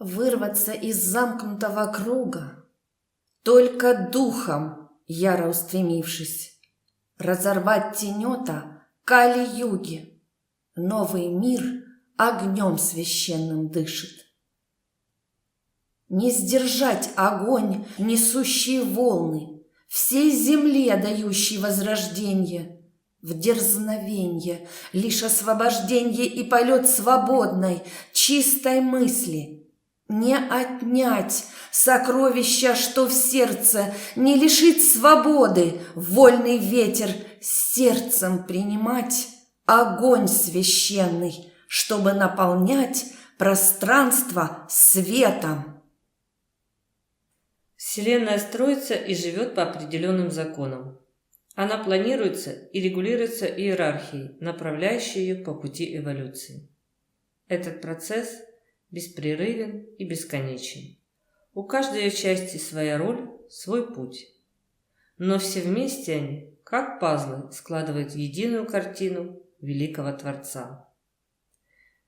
Вырваться из замкнутого круга, только духом яро устремившись, разорвать тенета Кали-юги, новый мир огнем священным дышит. Не сдержать огонь, несущий волны, всей земле дающий возрождение, в дерзновенье лишь освобожденье и полет свободной, чистой мысли. Не отнять сокровища, что в сердце, не лишить свободы, вольный ветер сердцем принимать огонь священный, чтобы наполнять пространство светом. Вселенная строится и живет по определенным законам. Она планируется и регулируется иерархией, направляющей ее по пути эволюции. Этот процесс беспрерывен и бесконечен. У каждой ее части своя роль, свой путь. Но все вместе они, как пазлы, складывают в единую картину великого Творца.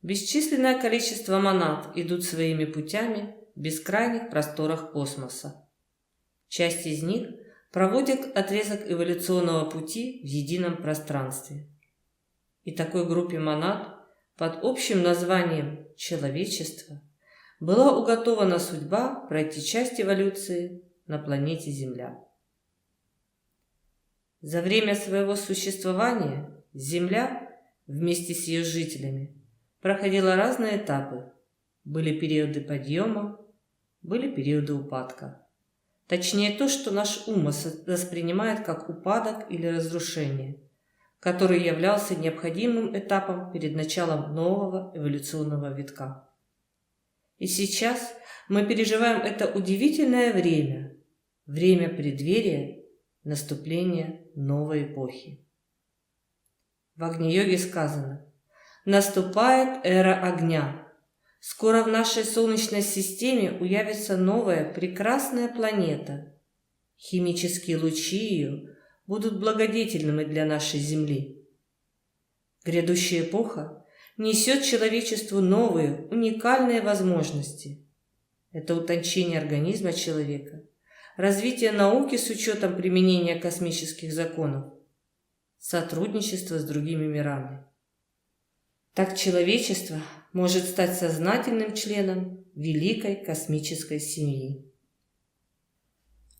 Бесчисленное количество монад идут своими путями в бескрайних просторах космоса. Часть из них проводит отрезок эволюционного пути в едином пространстве. И такой группе монад под общим названием «человечество» была уготована судьба пройти часть эволюции на планете Земля. За время своего существования Земля вместе с ее жителями проходила разные этапы. Были периоды подъема, были периоды упадка. Точнее, то, что наш ум воспринимает как упадок или разрушение, который являлся необходимым этапом перед началом нового эволюционного витка. И сейчас мы переживаем это удивительное время, время преддверия наступления новой эпохи. В Агни-йоге сказано: «Наступает эра огня. Скоро в нашей Солнечной системе уявится новая прекрасная планета. Химические лучи ее будут благодетельными для нашей Земли. Грядущая эпоха несет человечеству новые, уникальные возможности. Это утончение организма человека, развитие науки с учетом применения космических законов, сотрудничество с другими мирами. Так человечество может стать сознательным членом великой космической семьи».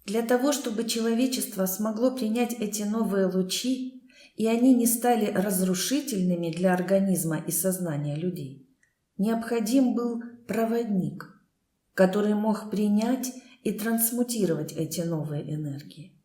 Для того, чтобы человечество смогло принять эти новые лучи, и они не стали разрушительными для организма и сознания людей, необходим был проводник, который мог принять и трансмутировать эти новые энергии.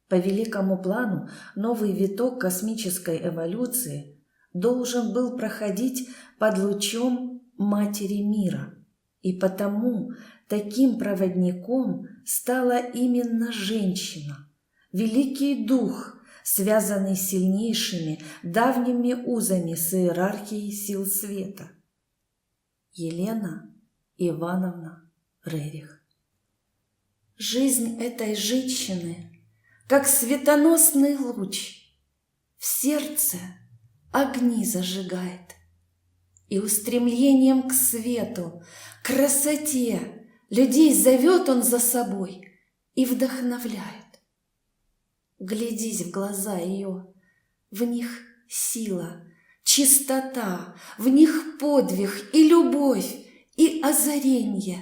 По великому плану, новый виток космической эволюции должен был проходить под лучом Матери Мира, и потому таким проводником стала именно женщина, Великий Дух, связанный сильнейшими давними узами с иерархией сил света. Елена Ивановна Рерих. Жизнь этой женщины, как светоносный луч, в сердце огни зажигает, и устремлением к свету, красоте людей зовет он за собой и вдохновляет. Глядись в глаза ее, в них сила, чистота, в них подвиг и любовь, и озаренье,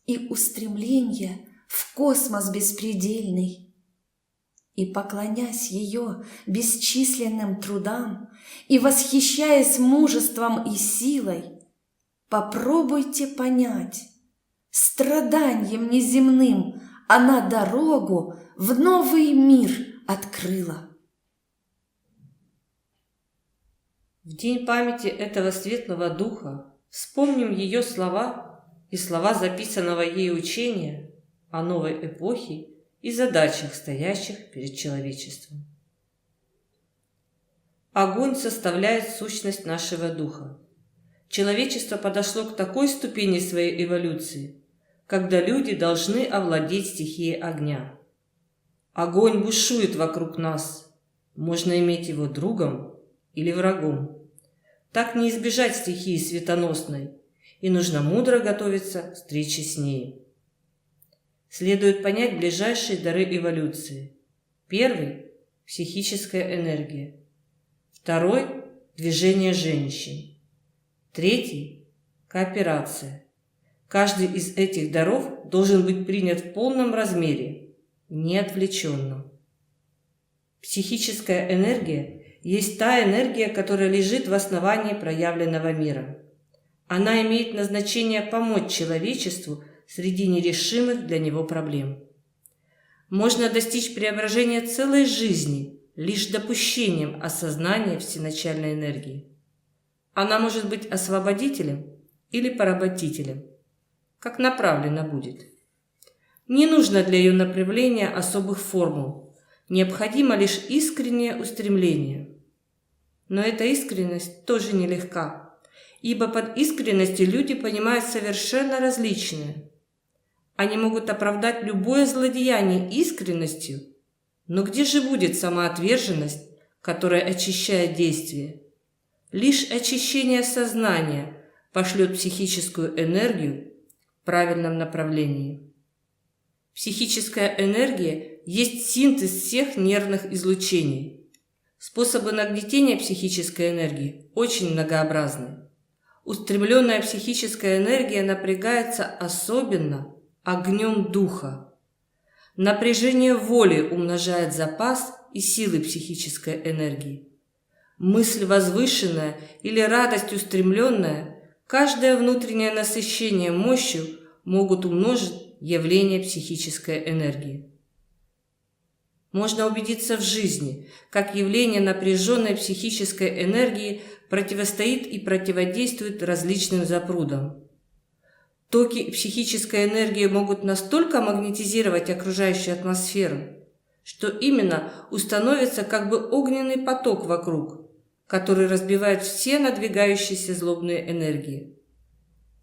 и устремление в космос беспредельный. И, поклонясь ее бесчисленным трудам и восхищаясь мужеством и силой, попробуйте понять, страданьем неземным она дорогу в новый мир открыла. В день памяти этого светлого духа вспомним ее слова и слова записанного ей учения о новой эпохе и задачах, стоящих перед человечеством. Огонь составляет сущность нашего духа. Человечество подошло к такой ступени своей эволюции, когда люди должны овладеть стихией огня. Огонь бушует вокруг нас. Можно иметь его другом или врагом. Так не избежать стихии светоносной, и нужно мудро готовиться к встрече с ней. Следует понять ближайшие дары эволюции. Первый – психическая энергия. Второй – движение женщин. Третий – кооперация. Каждый из этих даров должен быть принят в полном размере, не отвлеченном. Психическая энергия есть та энергия, которая лежит в основании проявленного мира. Она имеет назначение помочь человечеству среди нерешимых для него проблем. Можно достичь преображения целой жизни лишь допущением осознания всеначальной энергии. Она может быть освободителем или поработителем, как направлена будет. Не нужно для ее направления особых формул, необходимо лишь искреннее устремление. Но эта искренность тоже нелегка, ибо под искренностью люди понимают совершенно различное. Они могут оправдать любое злодеяние искренностью, но где же будет самоотверженность, которая очищает действие? Лишь очищение сознания пошлет психическую энергию в правильном направлении. Психическая энергия есть синтез всех нервных излучений. Способы нагнетения психической энергии очень многообразны. Устремленная психическая энергия напрягается особенно огнем духа. Напряжение воли умножает запас и силы психической энергии. Мысль возвышенная или радость устремленная, каждое внутреннее насыщение мощью могут умножить явление психической энергии. Можно убедиться в жизни, как явление напряженной психической энергии противостоит и противодействует различным запрудам. Токи психической энергии могут настолько магнетизировать окружающую атмосферу, что именно установится как бы огненный поток вокруг, который разбивает все надвигающиеся злобные энергии.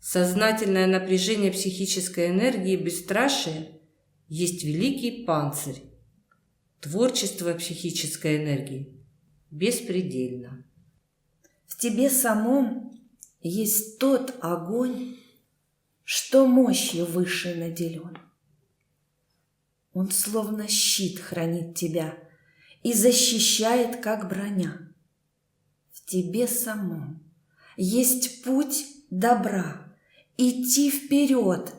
Сознательное напряжение психической энергии бесстрашие есть великий панцирь. Творчество психической энергии беспредельно. В тебе самом есть тот огонь, что мощью выше наделен. Он словно щит хранит тебя и защищает, как броня. В тебе самом есть путь добра, идти вперед,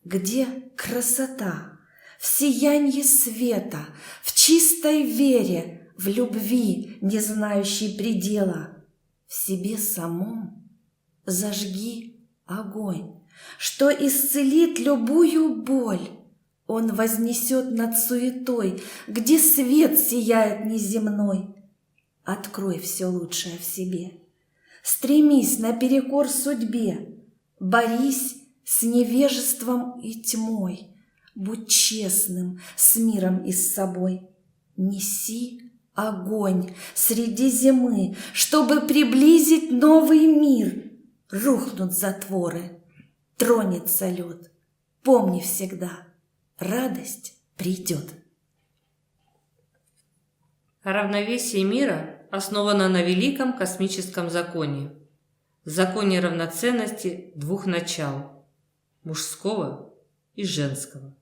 где красота, в сиянье света, в чистой вере, в любви, не знающей предела. В себе самом зажги огонь, что исцелит любую боль. Он вознесет над суетой, где свет сияет неземной. Открой все лучшее в себе. Стремись наперекор судьбе. Борись с невежеством и тьмой. Будь честным с миром и с собой. Неси огонь среди зимы, чтобы приблизить новый мир. Рухнут затворы, тронется лед. Помни всегда, радость придет. Равновесие мира основано на великом космическом законе – законе равноценности двух начал – мужского и женского.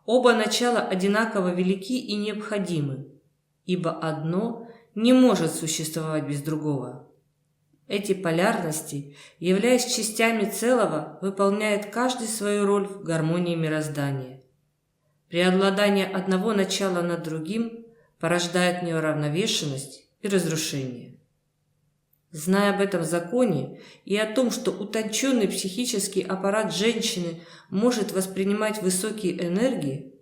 Оба начала одинаково велики и необходимы, ибо одно не может существовать без другого. Эти полярности, являясь частями целого, выполняют каждый свою роль в гармонии мироздания. Преобладание одного начала над другим порождает неуравновешенность и разрушение. Зная об этом законе и о том, что утонченный психический аппарат женщины может воспринимать высокие энергии,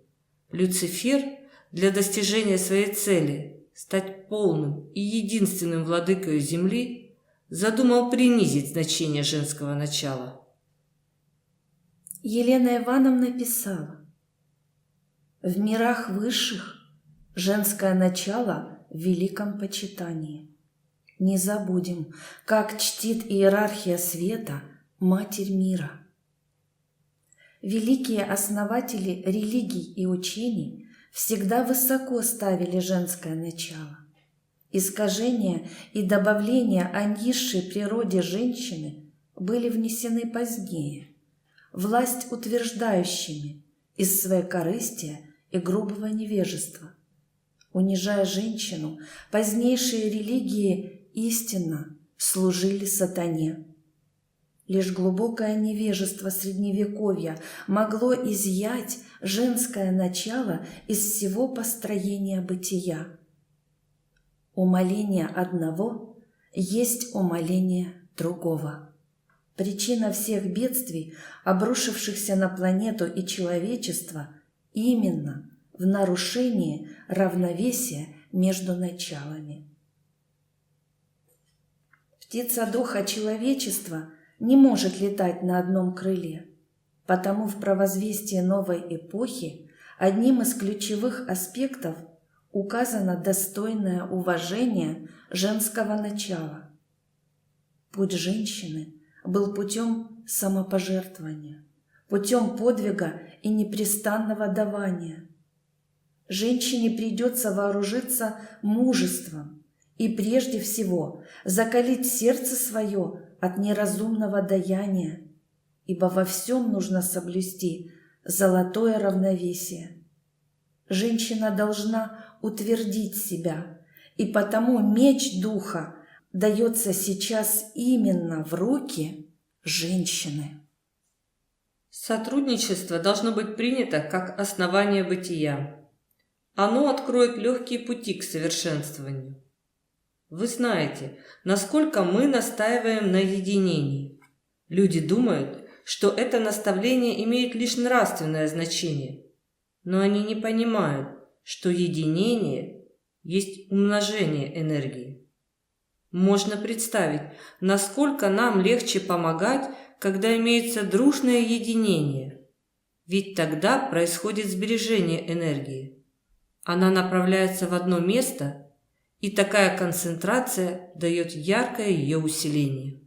Люцифер для достижения своей цели стать полным и единственным владыкой Земли задумал принизить значение женского начала. Елена Ивановна писала: «В мирах высших женское начало в великом почитании. Не забудем, как чтит иерархия света Матерь мира». Великие основатели религий и учений всегда высоко ставили женское начало. Искажение и добавление о низшей природе женщины были внесены позднее, власть утверждающими из своекорыстия и грубого невежества. Унижая женщину, позднейшие религии истинно служили сатане. Лишь глубокое невежество Средневековья могло изъять женское начало из всего построения бытия. Умаление одного есть умаление другого. Причина всех бедствий, обрушившихся на планету и человечество, именно в нарушении равновесия между началами. Птица-духа человечества не может летать на одном крыле, потому в провозвестии новой эпохи одним из ключевых аспектов указано достойное уважение женского начала. Путь женщины был путем самопожертвования, путем подвига и непрестанного давания. Женщине придется вооружиться мужеством и прежде всего закалить сердце свое от неразумного даяния, ибо во всем нужно соблюсти золотое равновесие. Женщина должна утвердить себя, и потому меч духа дается сейчас именно в руки женщины. Сотрудничество должно быть принято как основание бытия. Оно откроет легкие пути к совершенствованию. Вы знаете, насколько мы настаиваем на единении. Люди думают, что это наставление имеет лишь нравственное значение, но они не понимают, что единение есть умножение энергии. Можно представить, насколько нам легче помогать, когда имеется дружное единение, ведь тогда происходит сбережение энергии. Она направляется в одно место, и такая концентрация дает яркое ее усиление.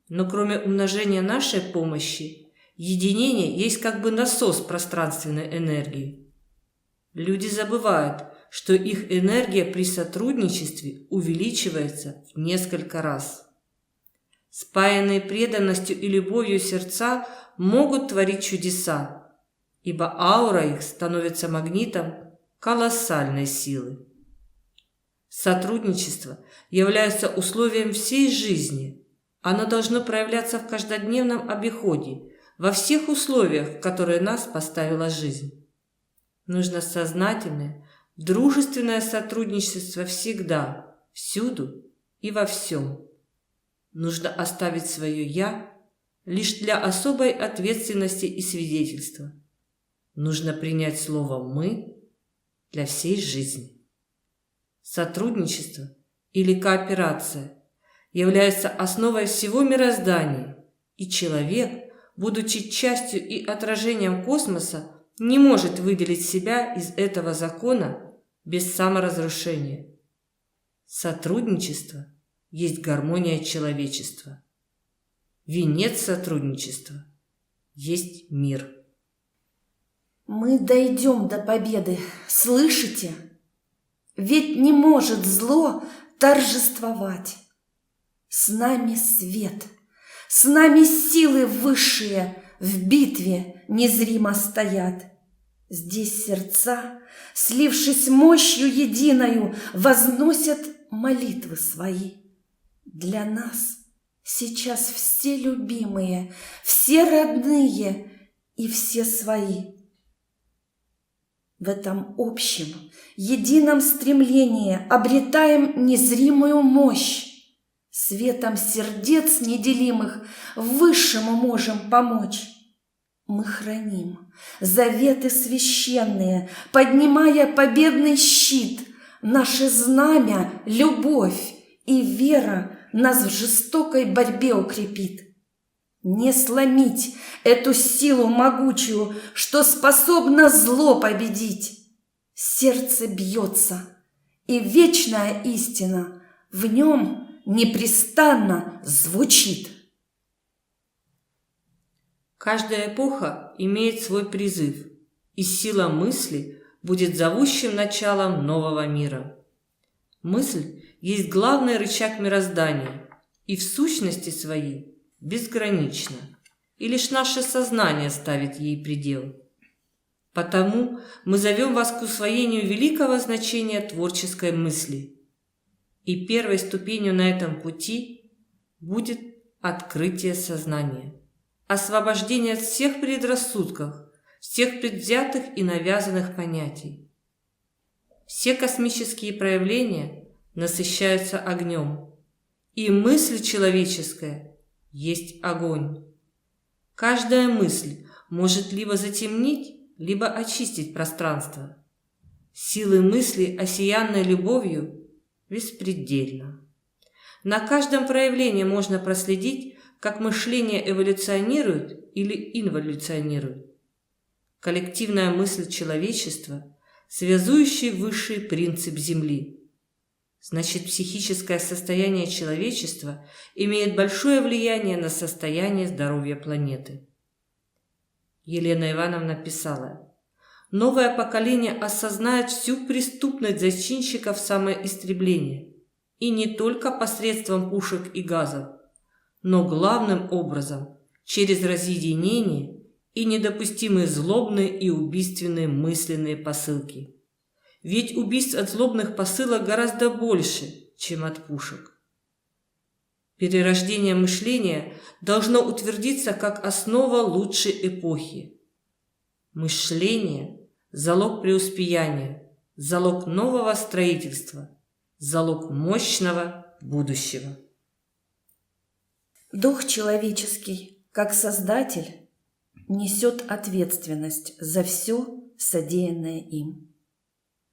Но кроме умножения нашей помощи, единение есть как бы насос пространственной энергии. Люди забывают, что их энергия при сотрудничестве увеличивается в несколько раз. Спаянные преданностью и любовью сердца могут творить чудеса, ибо аура их становится магнитом колоссальной силы. Сотрудничество является условием всей жизни. Оно должно проявляться в каждодневном обиходе, во всех условиях, в которые нас поставила жизнь. Нужно сознательное, дружественное сотрудничество всегда, всюду и во всем. Нужно оставить свое «я» лишь для особой ответственности и свидетельства. Нужно принять слово «мы» для всей жизни. Сотрудничество или кооперация является основой всего мироздания, и человек, будучи частью и отражением космоса, не может выделить себя из этого закона без саморазрушения. Сотрудничество есть гармония человечества. Венец сотрудничества есть мир. Мы дойдем до победы, слышите? Ведь не может зло торжествовать. С нами свет, с нами силы высшие в битве незримо стоят. Здесь сердца, слившись мощью единою, возносят молитвы свои. Для нас сейчас все любимые, все родные и все свои. В этом общем, едином стремлении обретаем незримую мощь. Светом сердец неделимых высшему можем помочь. Мы храним заветы священные, поднимая победный щит. Наше знамя, любовь и вера нас в жестокой борьбе укрепит. Не сломить эту силу могучую, что способна зло победить. Сердце бьется, и вечная истина в нем непрестанно звучит. Каждая эпоха имеет свой призыв, и сила мысли будет зовущим началом нового мира. Мысль есть главный рычаг мироздания, и в сущности своей безгранична, и лишь наше сознание ставит ей предел. Потому мы зовем вас к усвоению великого значения творческой мысли. И первой ступенью на этом пути будет открытие сознания, освобождение от всех предрассудков, всех предвзятых и навязанных понятий. Все космические проявления насыщаются огнем, и мысль человеческая есть огонь. Каждая мысль может либо затемнить, либо очистить пространство. Силы мысли, осиянной любовью, беспредельно. На каждом проявлении можно проследить, как мышление эволюционирует или инволюционирует. Коллективная мысль человечества – связующий высший принцип Земли. Значит, психическое состояние человечества имеет большое влияние на состояние здоровья планеты. Елена Ивановна писала: «Новое поколение осознает всю преступность зачинщиков самоистребления, и не только посредством пушек и газов, но главным образом через разъединение и недопустимые злобные и убийственные мысленные посылки. Ведь убийств от злобных посылок гораздо больше, чем от пушек. Перерождение мышления должно утвердиться как основа лучшей эпохи. Мышление – залог преуспеяния, залог нового строительства, залог мощного будущего». Дух человеческий, как Создатель, несет ответственность за все, содеянное им.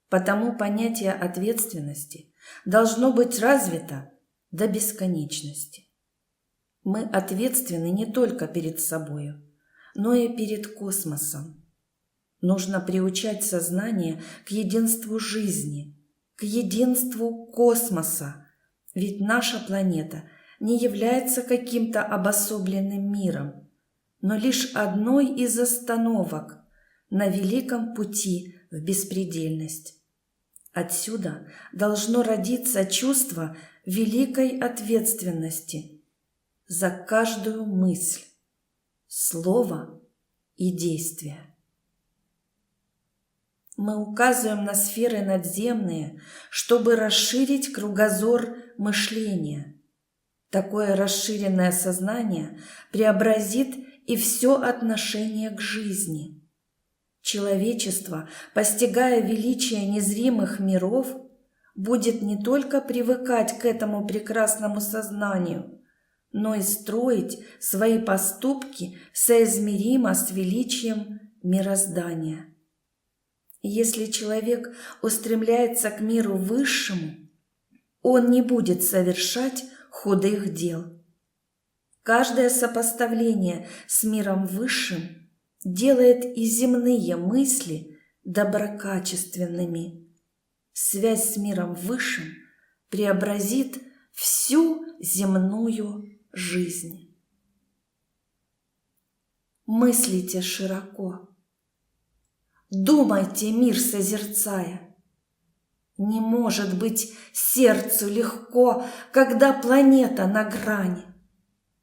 Потому понятие ответственности должно быть развито до бесконечности. Мы ответственны не только перед собою, но и перед космосом. Нужно приучать сознание к единству жизни, к единству космоса, ведь наша планета не является каким-то обособленным миром, но лишь одной из остановок на великом пути в беспредельность. Отсюда должно родиться чувство великой ответственности за каждую мысль, слово и действие. Мы указываем на сферы надземные, чтобы расширить кругозор мышления. Такое расширенное сознание преобразит и все отношение к жизни. Человечество, постигая величие незримых миров, будет не только привыкать к этому прекрасному сознанию, но и строить свои поступки соизмеримо с величием мироздания. Если человек устремляется к миру высшему, он не будет совершать худых дел. Каждое сопоставление с миром высшим делает и земные мысли доброкачественными. Связь с миром высшим преобразит всю земную жизнь. Мыслите широко. Думайте, мир созерцая. Не может быть сердцу легко, когда планета на грани.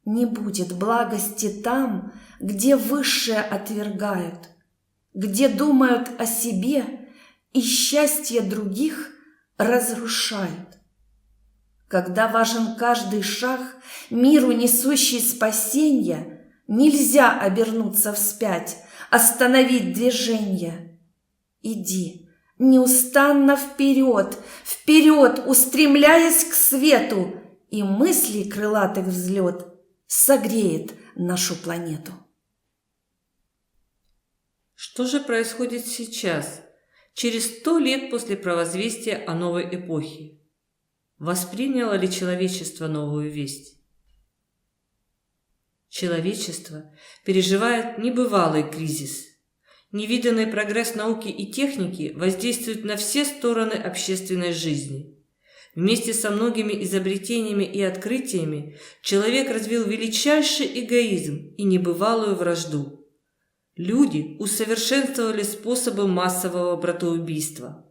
Не будет благости там, где высшее отвергают, где думают о себе и счастье других разрушают. Когда важен каждый шаг, миру несущий спасенье, нельзя обернуться вспять, остановить движение. Иди неустанно вперед, вперед, устремляясь к свету, и мысли крылатых взлет согреет нашу планету. Что же происходит сейчас, через 100 лет после провозвестия о новой эпохе? Восприняло ли человечество новую весть? Человечество переживает небывалый кризис. Невиданный прогресс науки и техники воздействует на все стороны общественной жизни. Вместе со многими изобретениями и открытиями человек развил величайший эгоизм и небывалую вражду. Люди усовершенствовали способы массового братоубийства.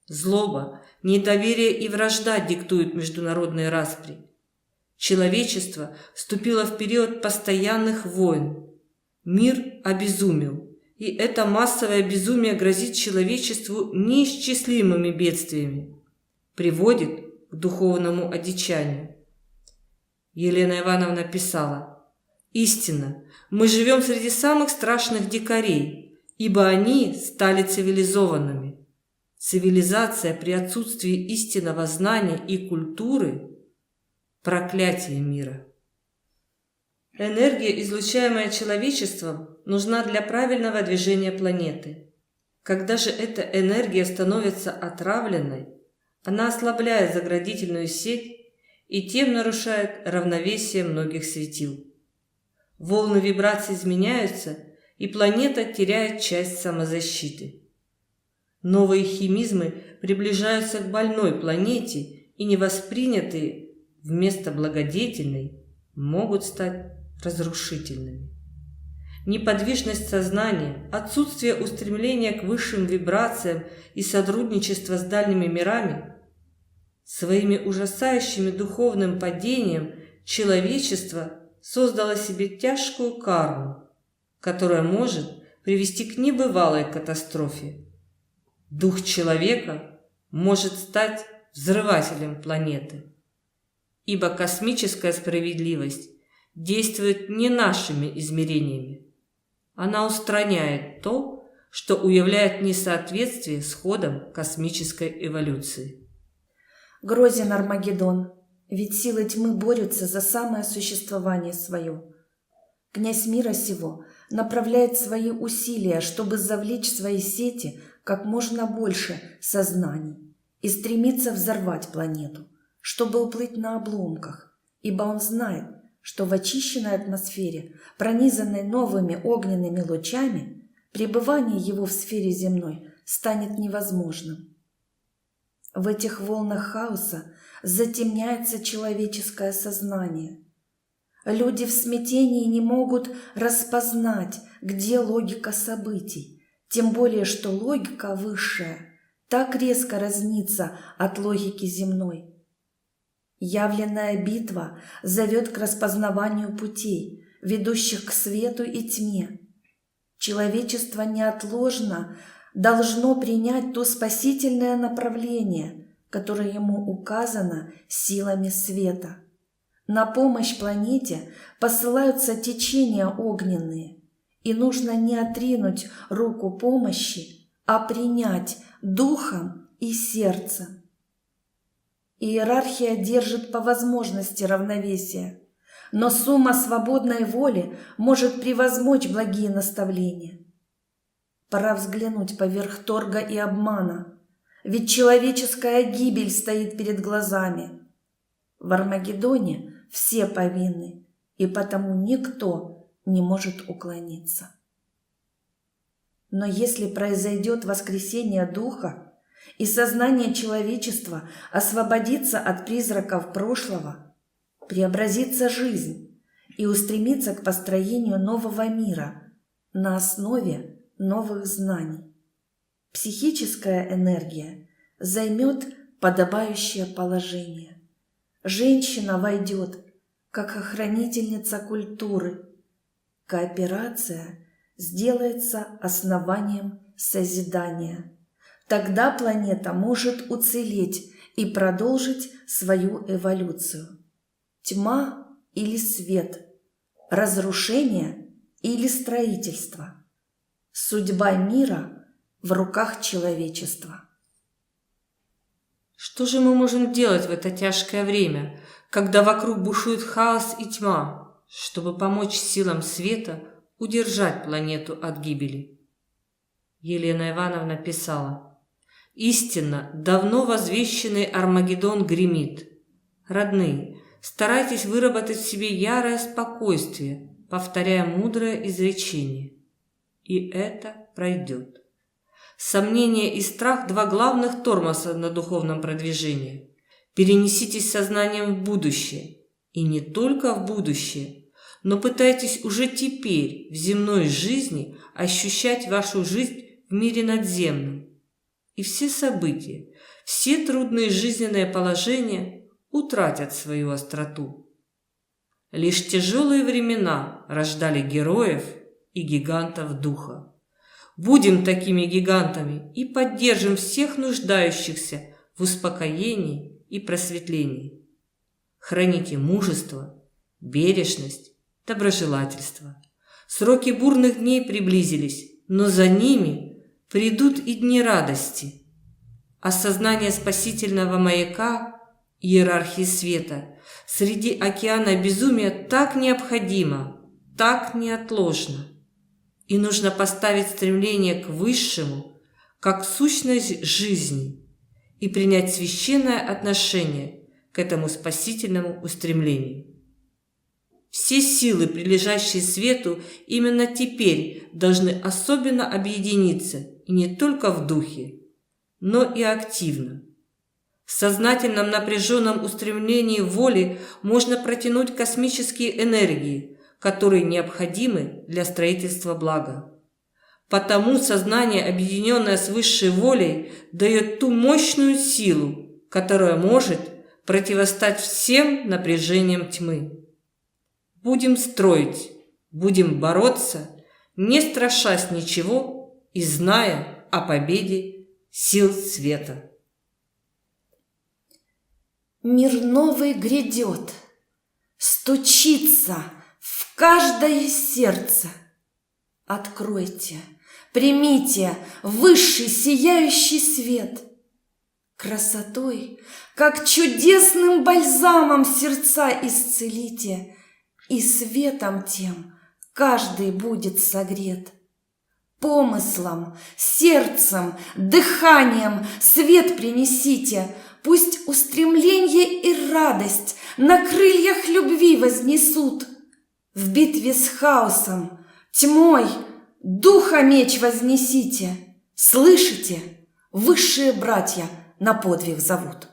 Злоба, недоверие и вражда диктуют международные распри. Человечество вступило в период постоянных войн. Мир обезумел, и это массовое безумие грозит человечеству неисчислимыми бедствиями, приводит к духовному одичанию. Елена Ивановна писала: «Истинно, мы живем среди самых страшных дикарей, ибо они стали цивилизованными. Цивилизация при отсутствии истинного знания и культуры – проклятие мира». Энергия, излучаемая человечеством, нужна для правильного движения планеты. Когда же эта энергия становится отравленной, она ослабляет заградительную сеть и тем нарушает равновесие многих светил. Волны вибраций изменяются, и планета теряет часть самозащиты. Новые химизмы приближаются к больной планете, и невоспринятые вместо благодетельной могут стать разрушительными. Неподвижность сознания, отсутствие устремления к высшим вибрациям и сотрудничество с дальними мирами, своими ужасающими духовным падением человечество создало себе тяжкую карму, которая может привести к небывалой катастрофе. Дух человека может стать взрывателем планеты, ибо космическая справедливость действует не нашими измерениями. Она устраняет то, что уявляет несоответствие с ходом космической эволюции. Грозен Армагеддон, ведь силы тьмы борются за самое существование свое. Князь мира сего направляет свои усилия, чтобы завлечь в свои сети как можно больше сознаний и стремится взорвать планету, чтобы уплыть на обломках, ибо он знает, что в очищенной атмосфере, пронизанной новыми огненными лучами, пребывание его в сфере земной станет невозможным. В этих волнах хаоса затемняется человеческое сознание. Люди в смятении не могут распознать, где логика событий, тем более что логика высшая так резко разнится от логики земной. Явленная битва зовет к распознаванию путей, ведущих к свету и тьме. Человечество неотложно должно принять то спасительное направление, которое ему указано силами света. На помощь планете посылаются течения огненные, и нужно не отринуть руку помощи, а принять духом и сердцем. Иерархия держит по возможности равновесие, но сумма свободной воли может превозмочь благие наставления. Пора взглянуть поверх торга и обмана, ведь человеческая гибель стоит перед глазами. В Армагеддоне все повинны, и потому никто не может уклониться. Но если произойдет воскресение духа, и сознание человечества освободится от призраков прошлого, преобразится жизнь и устремится к построению нового мира на основе новых знаний. Психическая энергия займет подобающее положение. Женщина войдет как охранительница культуры. Кооперация сделается основанием созидания. Тогда планета может уцелеть и продолжить свою эволюцию. Тьма или свет, разрушение или строительство. Судьба мира в руках человечества. Что же мы можем делать в это тяжкое время, когда вокруг бушует хаос и тьма, чтобы помочь силам света удержать планету от гибели? Елена Ивановна писала: «Истинно, давно возвещенный Армагеддон гремит. Родные, старайтесь выработать в себе ярое спокойствие, повторяя мудрое изречение. И это пройдет». Сомнение и страх – два главных тормоза на духовном продвижении. Перенеситесь сознанием в будущее. И не только в будущее, но пытайтесь уже теперь в земной жизни ощущать вашу жизнь в мире надземном. И все события, все трудные жизненные положения утратят свою остроту, Лишь тяжелые времена рождали героев и гигантов духа. Будем такими гигантами и поддержим всех нуждающихся в успокоении и просветлении. Храните мужество, бережность, доброжелательство. Сроки бурных дней приблизились, но за ними придут и дни радости. Осознание спасительного маяка, иерархии света, среди океана безумия так необходимо, так неотложно. И нужно поставить стремление к высшему, как сущность жизни, и принять священное отношение к этому спасительному устремлению. Все силы, прилежащие свету, именно теперь должны особенно объединиться, и не только в духе, но и активно. В сознательном напряженном устремлении воли можно протянуть космические энергии, которые необходимы для строительства блага. Потому сознание, объединенное с высшей волей, дает ту мощную силу, которая может противостать всем напряжениям тьмы. Будем строить, будем бороться, не страшась ничего и зная о победе сил света. Мир новый грядет, стучится в каждое сердце. Откройте, примите высший сияющий свет. Красотой, как чудесным бальзамом сердца исцелите, и светом тем каждый будет согрет. Помыслом, сердцем, дыханием свет принесите, пусть устремление и радость на крыльях любви вознесут. В битве с хаосом, тьмой, духа меч вознесите. Слышите? Высшие братья на подвиг зовут.